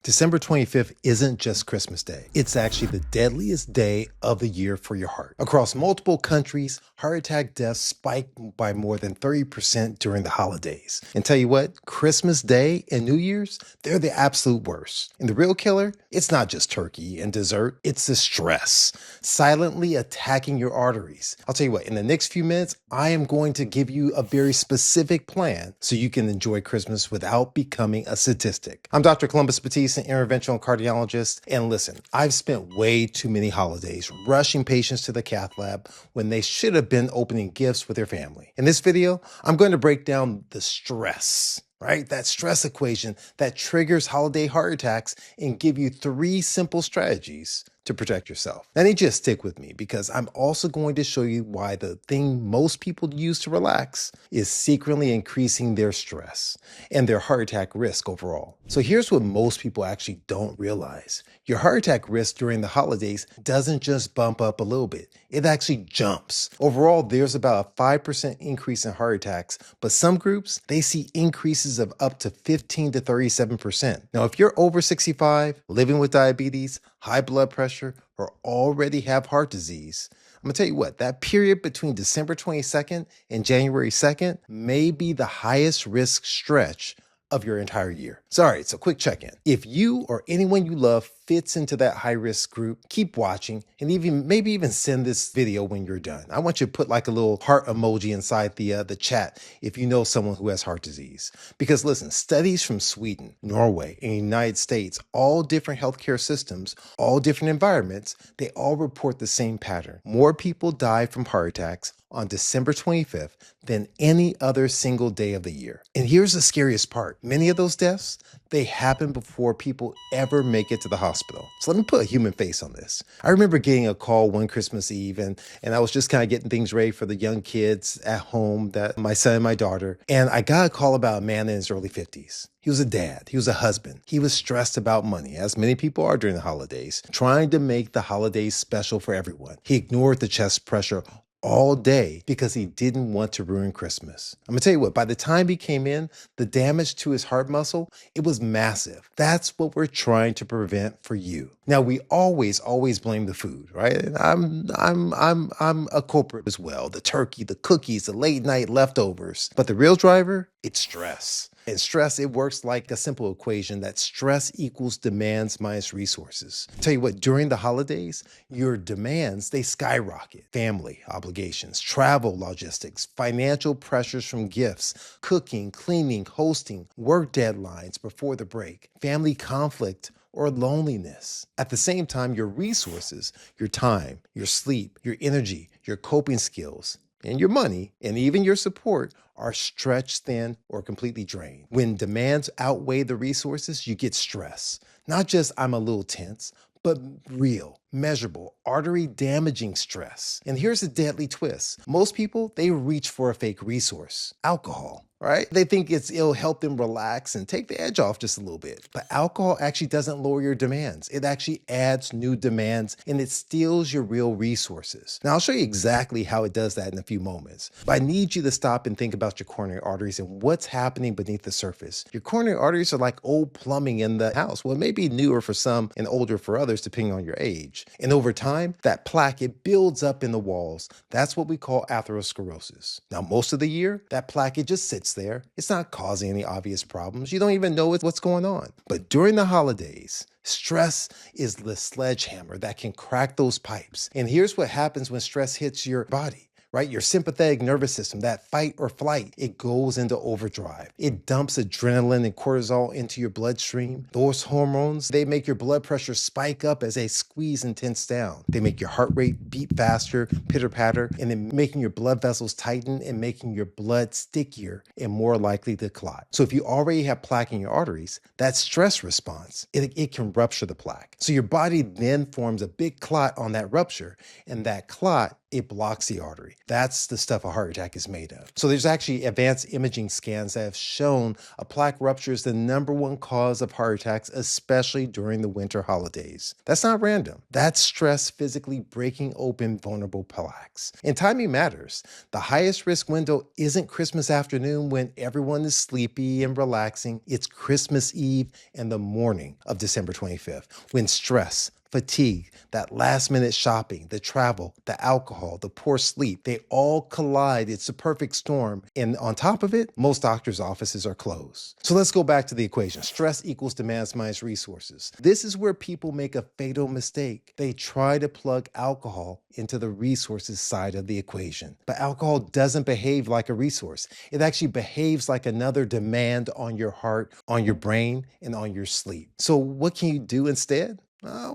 December 25th isn't just Christmas Day. It's actually the deadliest day of the year for your heart. Across multiple countries, heart attack deaths spike by more than 30% during the holidays. And tell you what, Christmas Day and New Year's, they're the absolute worst. And the real killer, it's not just turkey and dessert, it's the stress, silently attacking your arteries. I'll tell you what, in the next few minutes, I am going to give you a very specific plan so you can enjoy Christmas without becoming a statistic. I'm Dr. Batiste, an interventional cardiologist. And listen, I've spent way too many holidays rushing patients to the cath lab when they should have been opening gifts with their family. In this video, I'm going to break down the stress, right? That stress equation that triggers holiday heart attacks and give you 3 simple strategies to protect yourself. Now, I need you to stick with me because I'm also going to show you why the thing most people use to relax is secretly increasing their stress and their heart attack risk overall. So here's what most people actually don't realize. Your heart attack risk during the holidays doesn't just bump up a little bit. It actually jumps. Overall, there's about a 5% increase in heart attacks, but some groups, they see increases of up to 15 to 37%. Now, if you're over 65, living with diabetes, high blood pressure, or already have heart disease, I'm gonna tell you what, that period between December 22nd and January 2nd may be the highest risk stretch of your entire year. Sorry, it's a quick check-in. If you or anyone you love fits into that high-risk group, keep watching and maybe even send this video when you're done. I want you to put like a little heart emoji inside the chat if you know someone who has heart disease. Because listen, studies from Sweden, Norway, and the United States, all different healthcare systems, all different environments, they all report the same pattern. More people die from heart attacks on December 25th than any other single day of the year. And here's the scariest part. Many of those deaths, they happen before people ever make it to the hospital. So let me put a human face on this. I remember getting a call one Christmas Eve and I was just kind of getting things ready for the young kids at home, that my son and my daughter. And I got a call about a man in his early 50s. He was a dad. He was a husband. He was stressed about money, as many people are during the holidays, trying to make the holidays special for everyone. He ignored the chest pressure all day because he didn't want to ruin Christmas. I'm gonna tell you what, by the time he came in, the damage to his heart muscle, it was massive. That's what we're trying to prevent for you. Now, we always blame the food, right? And I'm a culprit as well. The turkey, the cookies, the late night leftovers. But the real driver, it's stress. And stress, it works like a simple equation that stress equals demands minus resources. Tell you what, during the holidays, your demands, they skyrocket. Family obligations, travel logistics, financial pressures from gifts, cooking, cleaning, hosting, work deadlines before the break, family conflict, or loneliness. At the same time, your resources, your time, your sleep, your energy, your coping skills, and your money, and even your support are stretched thin or completely drained. When demands outweigh the resources, you get stress. Not just I'm a little tense, but real, measurable, artery-damaging stress. And here's a deadly twist. Most people, they reach for a fake resource, alcohol, right? They think it'll help them relax and take the edge off just a little bit. But alcohol actually doesn't lower your demands. It actually adds new demands and it steals your real resources. Now, I'll show you exactly how it does that in a few moments. But I need you to stop and think about your coronary arteries and what's happening beneath the surface. Your coronary arteries are like old plumbing in the house. Well, it may be newer for some and older for others, depending on your age. And over time, that plaque, it builds up in the walls. That's what we call atherosclerosis. Now, most of the year, that plaque, it just sits there. It's not causing any obvious problems. You don't even know what's going on. But during the holidays, stress is the sledgehammer that can crack those pipes. And here's what happens when stress hits your body. Right? Your sympathetic nervous system, that fight or flight, it goes into overdrive. It dumps adrenaline and cortisol into your bloodstream. Those hormones, they make your blood pressure spike up as they squeeze and tense down. They make your heart rate beat faster, pitter-patter, and then making your blood vessels tighten and making your blood stickier and more likely to clot. So if you already have plaque in your arteries, that stress response, it can rupture the plaque. So your body then forms a big clot on that rupture, and that clot, It blocks the artery. That's the stuff a heart attack is made of. So there's actually advanced imaging scans that have shown a plaque rupture is the #1 cause of heart attacks, especially during the winter holidays. That's not random. That's stress physically breaking open vulnerable plaques. And timing matters. The highest risk window isn't Christmas afternoon when everyone is sleepy and relaxing. It's Christmas Eve and the morning of December 25th, when stress, fatigue, that last-minute shopping, the travel, the alcohol, the poor sleep, they all collide. It's a perfect storm. And on top of it, most doctors' offices are closed. So let's go back to the equation. Stress equals demands minus resources. This is where people make a fatal mistake. They try to plug alcohol into the resources side of the equation. But alcohol doesn't behave like a resource. It actually behaves like another demand on your heart, on your brain, and on your sleep. So what can you do instead?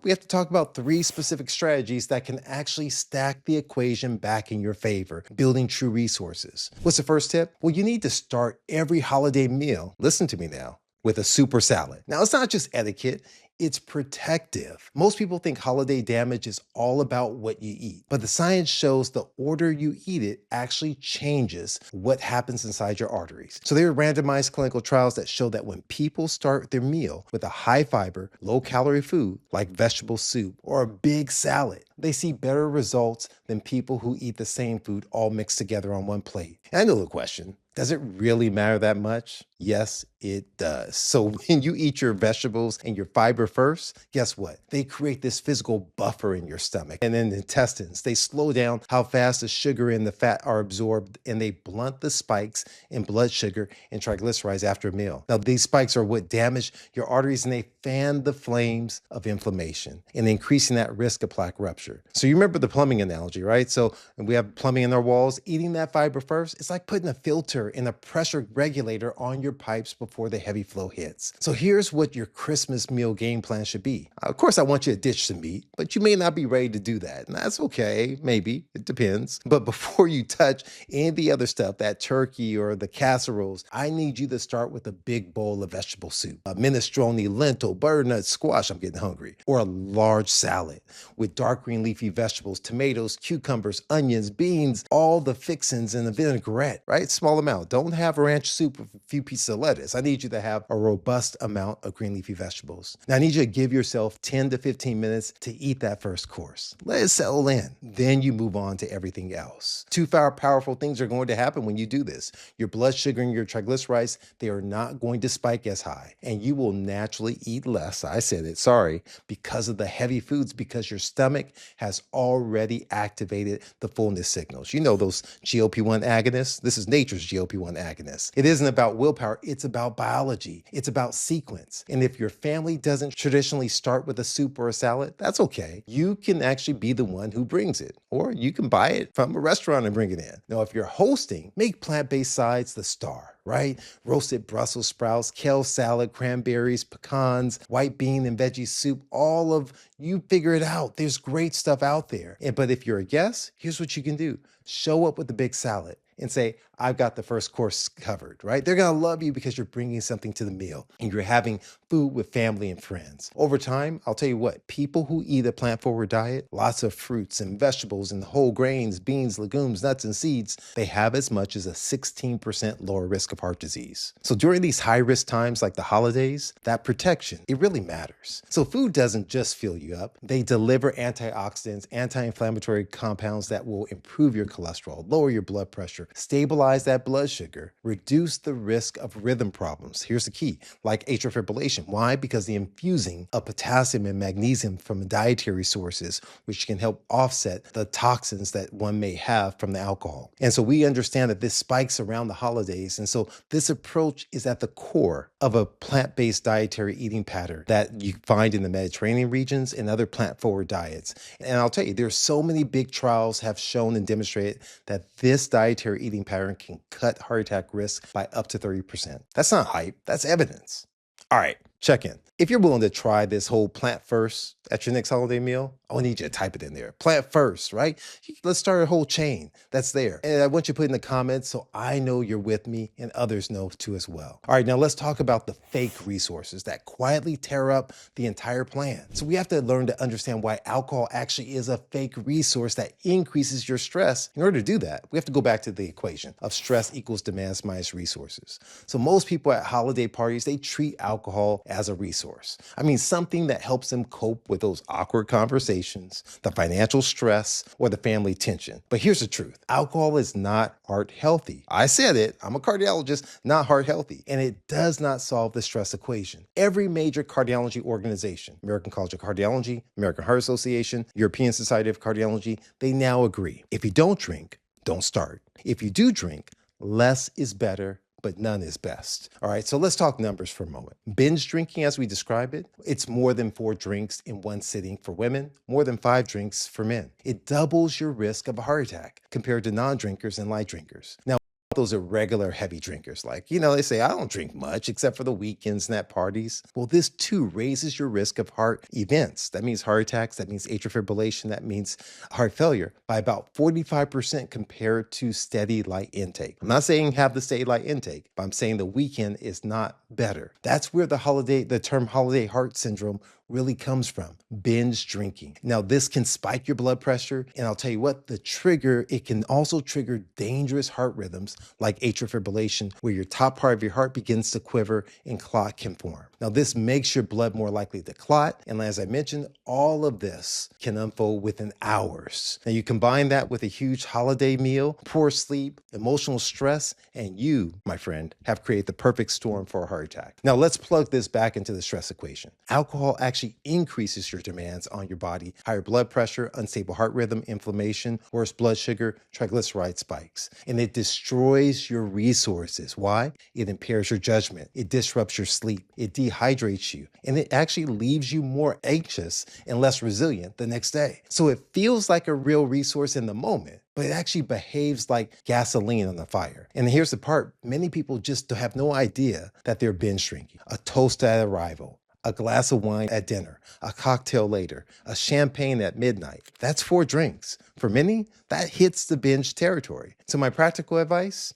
We have to talk about 3 specific strategies that can actually stack the equation back in your favor, building true resources. What's the first tip? Well, you need to start every holiday meal, listen to me now, with a soup or salad. Now, it's not just etiquette, it's protective. Most people think holiday damage is all about what you eat, but the science shows the order you eat it actually changes what happens inside your arteries. So there are randomized clinical trials that show that when people start their meal with a high fiber, low calorie food like vegetable soup or a big salad, they see better results than people who eat the same food all mixed together on one plate. And I know the question, does it really matter that much? Yes, it does. So when you eat your vegetables and your fiber first, guess what? They create this physical buffer in your stomach and in the intestines. They slow down how fast the sugar and the fat are absorbed, and they blunt the spikes in blood sugar and triglycerides after a meal. Now, these spikes are what damage your arteries, and they fan the flames of inflammation and increasing that risk of plaque rupture. So you remember the plumbing analogy, right? So we have plumbing in our walls. Eating that fiber first, it's like putting a filter and a pressure regulator on your pipes before the heavy flow hits. So here's what your Christmas meal game plan should be. Of course, I want you to ditch some meat, but you may not be ready to do that. And that's okay, maybe, it depends. But before you touch any of the other stuff, that turkey or the casseroles, I need you to start with a big bowl of vegetable soup, a minestrone, lentil, butternut squash, I'm getting hungry, or a large salad with dark green leafy vegetables, tomatoes, cucumbers, onions, beans, all the fixings and a vinaigrette, right? Small amount. Don't have ranch soup with a few pieces of lettuce. I need you to have a robust amount of green leafy vegetables. Now, I need you to give yourself 10 to 15 minutes to eat that first course. Let it settle in. Then you move on to everything else. 2 powerful things are going to happen when you do this. Your blood sugar and your triglycerides, they are not going to spike as high, and you will naturally eat less. I said it, sorry, because of the heavy foods, because your stomach has already activated the fullness signals. You know those GLP-1 agonists? This is nature's GLP-1 agonist. It isn't about willpower, it's about biology. It's about sequence. And if your family doesn't traditionally start with a soup or a salad, that's okay. You can actually be the one who brings it, or you can buy it from a restaurant and bring it in. Now, if you're hosting, make plant-based sides the star, right? Roasted Brussels sprouts, kale salad, cranberries, pecans, white bean and veggie soup, all of you figure it out. There's great stuff out there. But if you're a guest, here's what you can do. Show up with a big salad and say, I've got the first course covered, right? They're going to love you because you're bringing something to the meal and you're having food with family and friends. Over time, I'll tell you what, people who eat a plant-forward diet, lots of fruits and vegetables and whole grains, beans, legumes, nuts, and seeds, they have as much as a 16% lower risk of heart disease. So during these high-risk times like the holidays, that protection, it really matters. So food doesn't just fill you up. They deliver antioxidants, anti-inflammatory compounds that will improve your cholesterol, lower your blood pressure, stabilize that blood sugar, reduce the risk of rhythm problems. Here's the key, like atrial fibrillation. Why? Because the infusing of potassium and magnesium from dietary sources, which can help offset the toxins that one may have from the alcohol. And so we understand that this spikes around the holidays. And so this approach is at the core of a plant-based dietary eating pattern that you find in the Mediterranean regions and other plant-forward diets. And I'll tell you, there's so many big trials have shown and demonstrated that this dietary eating pattern can cut heart attack risk by up to 30%. That's not hype, that's evidence. All right, check in. If you're willing to try this whole plant first at your next holiday meal, I need you to type it in there. Plant first, right? Let's start a whole chain that's there. And I want you to put in the comments so I know you're with me and others know too as well. All right, now let's talk about the fake resources that quietly tear up the entire plan. So we have to learn to understand why alcohol actually is a fake resource that increases your stress. In order to do that, we have to go back to the equation of stress equals demands minus resources. So most people at holiday parties, they treat alcohol as a resource. I mean, something that helps them cope with those awkward conversations, the financial stress, or the family tension. But here's the truth. Alcohol is not heart healthy. I said it, I'm a cardiologist, not heart healthy. And it does not solve the stress equation. Every major cardiology organization, American College of Cardiology, American Heart Association, European Society of Cardiology, they now agree. If you don't drink, don't start. If you do drink, less is better, but none is best. All right, so let's talk numbers for a moment. Binge drinking, as we describe it, it's more than 4 drinks in one sitting for women, more than 5 drinks for men. It doubles your risk of a heart attack compared to non-drinkers and light drinkers. Now, those are regular heavy drinkers. Like, they say, I don't drink much except for the weekends and at parties. Well, this too raises your risk of heart events. That means heart attacks, that means atrial fibrillation, that means heart failure by about 45% compared to steady light intake. I'm not saying have the steady light intake, but I'm saying the weekend is not better. That's where the term holiday heart syndrome really comes from, binge drinking. Now, this can spike your blood pressure, and I'll tell you what, it can also trigger dangerous heart rhythms like atrial fibrillation, where your top part of your heart begins to quiver and clot can form. Now, this makes your blood more likely to clot, and as I mentioned, all of this can unfold within hours. Now, you combine that with a huge holiday meal, poor sleep, emotional stress, and you, my friend, have created the perfect storm for a heart attack. Now, let's plug this back into the stress equation. Alcohol actually increases your demands on your body, higher blood pressure, unstable heart rhythm, inflammation, worse blood sugar, triglyceride spikes. And it destroys your resources. Why? It impairs your judgment. It disrupts your sleep. It dehydrates you. And it actually leaves you more anxious and less resilient the next day. So it feels like a real resource in the moment, but it actually behaves like gasoline on the fire. And here's the part. Many people just have no idea that they're binge drinking. A toast at arrival, a glass of wine at dinner, a cocktail later, a champagne at midnight. That's 4 drinks. For many, that hits the binge territory. So my practical advice,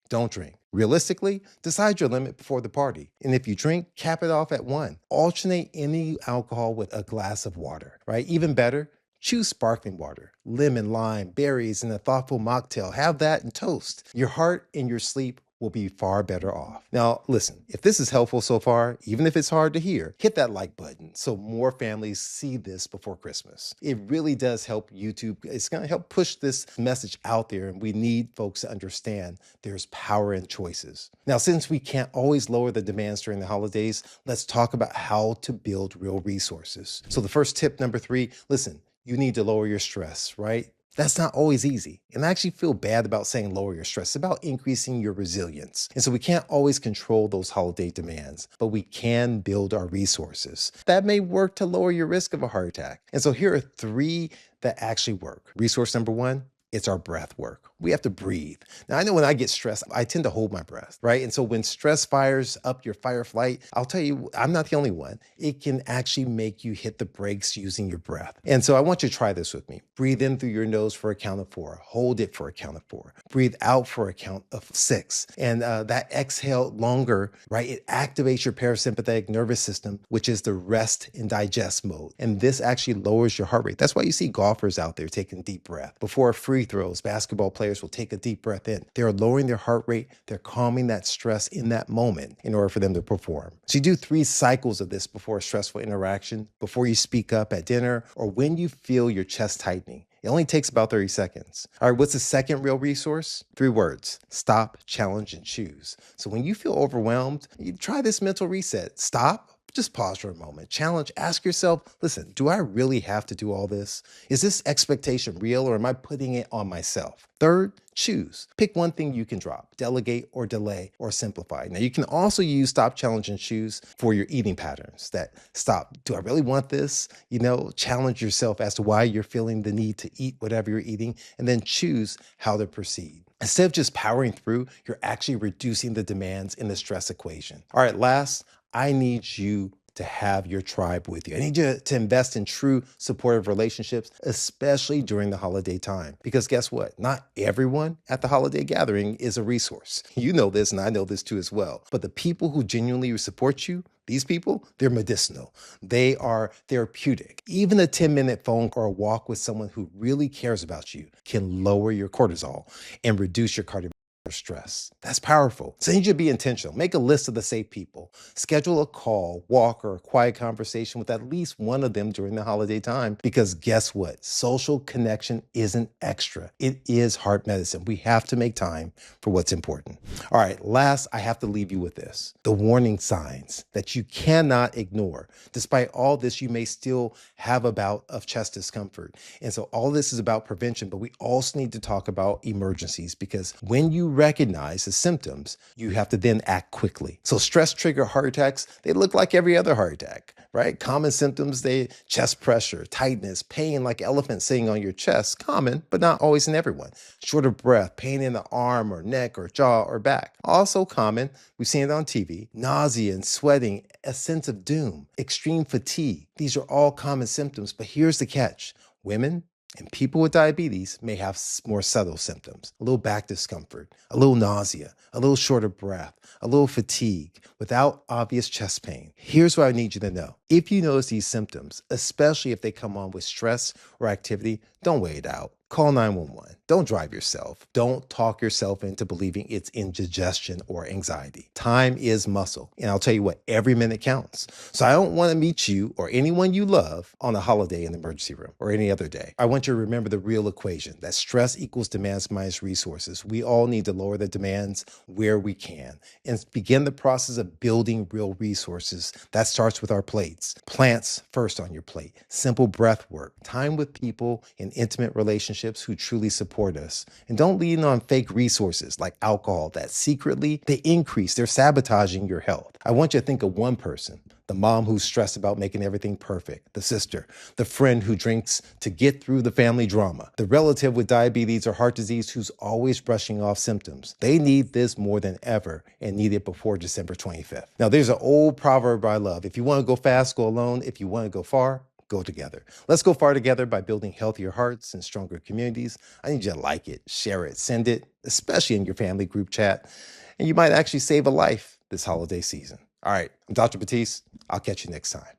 don't drink. Realistically, decide your limit before the party. And if you drink, cap it off at 1. Alternate any alcohol with a glass of water, right? Even better, choose sparkling water, lemon, lime, berries, and a thoughtful mocktail. Have that and toast. Your heart and your sleep will be far better off. Now, listen, if this is helpful so far, even if it's hard to hear, hit that like button so more families see this before Christmas. It really does help YouTube. It's going to help push this message out there, and we need folks to understand there's power in choices. Now, since we can't always lower the demands during the holidays, let's talk about how to build real resources. So the first tip, number 3, listen, you need to lower your stress, right? That's not always easy. And I actually feel bad about saying lower your stress. It's about increasing your resilience. And so we can't always control those holiday demands, but we can build our resources. That may work to lower your risk of a heart attack. And so here are 3 that actually work. Resource number 1, it's our breath work. We have to breathe. Now, I know when I get stressed, I tend to hold my breath, right? And so when stress fires up your fight or flight, I'll tell you, I'm not the only one. It can actually make you hit the brakes using your breath. And so I want you to try this with me. Breathe in through your nose for a count of 4. Hold it for a count of 4. Breathe out for a count of 6. And that exhale longer, right? It activates your parasympathetic nervous system, which is the rest and digest mode. And this actually lowers your heart rate. That's why you see golfers out there taking deep breath. Before free throws, basketball players will take a deep breath in. They're lowering their heart rate. They're calming that stress in that moment in order for them to perform. So you do 3 cycles of this before a stressful interaction, before you speak up at dinner, or when you feel your chest tightening. It only takes about 30 seconds. All right, what's the second real resource? 3 words: stop, challenge, and choose. So when you feel overwhelmed, you try this mental reset. Stop. Just pause for a moment. Challenge. Ask yourself, listen, do I really have to do all this? Is this expectation real, or am I putting it on myself? Third, choose. Pick one thing you can drop, delegate or delay or simplify. Now, you can also use stop, challenge, and choose for your eating patterns. That stop, do I really want this? Challenge yourself as to why you're feeling the need to eat whatever you're eating, and then choose how to proceed. Instead of just powering through, you're actually reducing the demands in the stress equation. All right, last, I need you to have your tribe with you. I need you to invest in true supportive relationships, especially during the holiday time. Because guess what? Not everyone at the holiday gathering is a resource. You know this, and I know this too as well. But the people who genuinely support you, these people, they're medicinal. They are therapeutic. Even a 10-minute phone or a walk with someone who really cares about you can lower your cortisol and reduce your cardiovascular stress. That's powerful. So you should be intentional. Make a list of the safe people. Schedule a call, walk, or a quiet conversation with at least one of them during the holiday time. Because guess what? Social connection isn't extra. It is heart medicine. We have to make time for what's important. All right, last, I have to leave you with this. The warning signs that you cannot ignore. Despite all this, you may still have a bout of chest discomfort. And so all this is about prevention, but we also need to talk about emergencies, because when you recognize the symptoms, you have to then act quickly. So stress trigger heart attacks, they look like every other heart attack, right? Common symptoms, chest pressure, tightness, pain like elephant sitting on your chest, common, but not always in everyone. Short of breath, pain in the arm or neck or jaw or back, also common. We've seen it on TV. Nausea and sweating, a sense of doom, extreme fatigue. These are all common symptoms, but here's the catch. Women and people with diabetes may have more subtle symptoms, a little back discomfort, a little nausea, a little short of breath, a little fatigue, without obvious chest pain. Here's what I need you to know. If you notice these symptoms, especially if they come on with stress or activity, don't wait it out. Call 911. Don't drive yourself. Don't talk yourself into believing it's indigestion or anxiety. Time is muscle. And I'll tell you what, every minute counts. So I don't want to meet you or anyone you love on a holiday in the emergency room or any other day. I want you to remember the real equation, that stress equals demands minus resources. We all need to lower the demands where we can and begin the process of building real resources. That starts with our plates. Plants first on your plate. Simple breath work. Time with people in intimate relationships who truly support us. And don't lean on fake resources like alcohol that secretly they're sabotaging your health. I want you to think of one person, the mom who's stressed about making everything perfect, the sister, the friend who drinks to get through the family drama, the relative with diabetes or heart disease who's always brushing off symptoms. They need this more than ever and need it before December 25th. Now, there's an old proverb I love. If you want to go fast, go alone. If you want to go far, go together. Let's go far together by building healthier hearts and stronger communities. I need you to like it, share it, send it, especially in your family group chat. And you might actually save a life this holiday season. All right, I'm Dr. Batiste. I'll catch you next time.